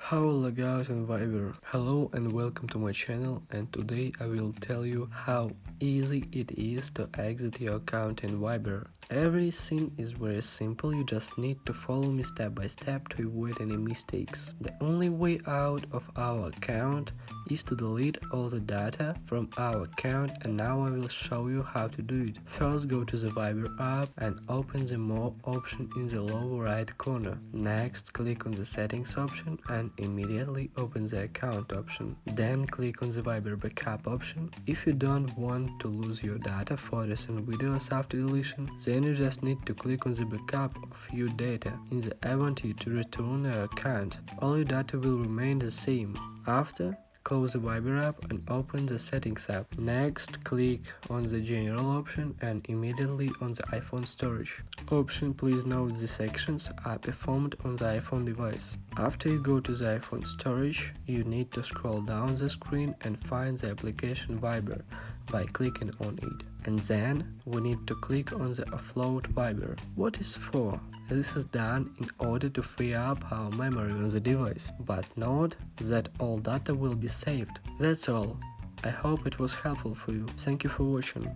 How to log out on Viber. Hello and welcome to my channel, and today I will tell you how easy it is to exit your account in Viber. Everything is very simple, you just need to follow me step by step to avoid any mistakes. The only way out of our account is to delete all the data from our account, and now I will show you how to do it. First, go to the Viber app and open the More option in the lower right corner. Next, click on the Settings option and immediately open the Account option. Then click on the Viber Backup option. If you don't want to lose your data, photos and videos after deletion, then you just need to click on the Backup of your data. In the event you to return your account, all your data will remain the same. After, close the Viber app and open the Settings app. Next, click on the General option and immediately on the iPhone storage option. Please note the sections are performed on the iPhone device. After you go to the iPhone storage, you need to scroll down the screen and find the application Viber by clicking on it. And then we need to click on the Offload Viber. What is for? This is done in order to free up our memory on the device, but note that all data will be saved. That's all. I hope it was helpful for you. Thank you for watching.